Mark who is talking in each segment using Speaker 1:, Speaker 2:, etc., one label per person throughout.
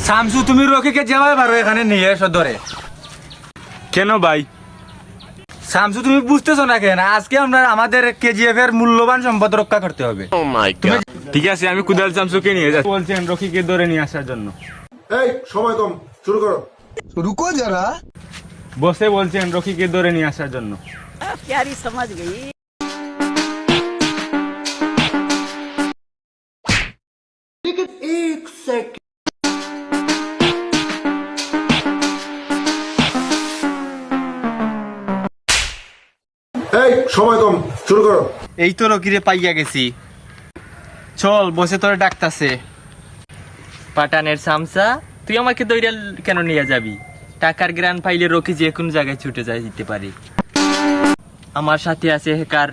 Speaker 1: শামসু, তুমি রকিকে যেভাবে পারো এখানে নিয়ে এসো ধরে।
Speaker 2: কেন ভাই?
Speaker 1: শামসু, তুমি বুঝতেছো না কেন? আজকে আমরা আমাদের কেজিএফ এর মূল্যবান সম্পদ রক্ষা করতে হবে।
Speaker 2: ঠিক আছে, আমি কুদাল শামসুকে নিয়ে যাচ্ছি। বলছেন রকিকে ধরে নিয়ে আসার জন্য।
Speaker 3: এই সময় কম, শুরু করো।
Speaker 4: रुको जरा।
Speaker 2: বসে বলছেন রকিকে ধরে নিয়ে আসার জন্য।
Speaker 5: प्यारी समझ गई।
Speaker 3: এই সময় কম, শুরু করো।
Speaker 1: এই তো রকিরে পাইয়া গেছি। চল, বসে তোরে ডাকতাছে।
Speaker 6: পাটানের সামসা, তুই আমাকে দইরা কেন নিয়ে যাবি? টাকার গ্রান পাইলে রকি যে কোনো জায়গায় ছুটে যেতে পারি। আমার সাথে আছে হ্যাকার।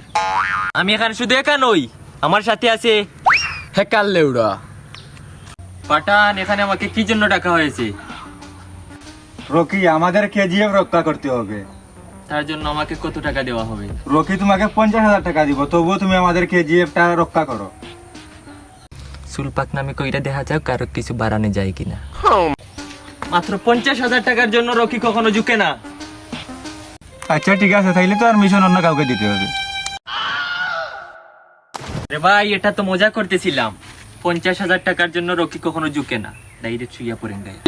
Speaker 6: আমি এখানে শুধু একা নই, আমার সাথে আছে হ্যাকার লেউড়া। পাটান, এখানে আমাকে কি জন্য ডাকা হয়েছে?
Speaker 1: রকি, আমাদের কেজিএফ রক্ষা করতে হবে।
Speaker 6: তার জন্য আমাকে কত টাকা দেওয়া হবে?
Speaker 1: রকি তোমাকে 50,000 টাকা দিব, তবুও তুমি আমাদের কেজিএফটা রক্ষা করো।
Speaker 6: সুলপাক নামে কইরা দেখা যাক কারো কিছু বাড়ানো যায় কিনা। মাত্র 50,000 টাকার জন্য রকি কখনো ঝুঁকে না।
Speaker 1: আচ্ছা ঠিক আছে, তাইলে তো আর মিশন অন্য কাউকে দিতে হবে।
Speaker 6: রে ভাই, এটা তো মজা করতেছিলাম। 50,000 টাকার জন্য রকি কখনো ঝুঁকে না। ডাইরেক্ট শুইয়া পড়েন গায়ে।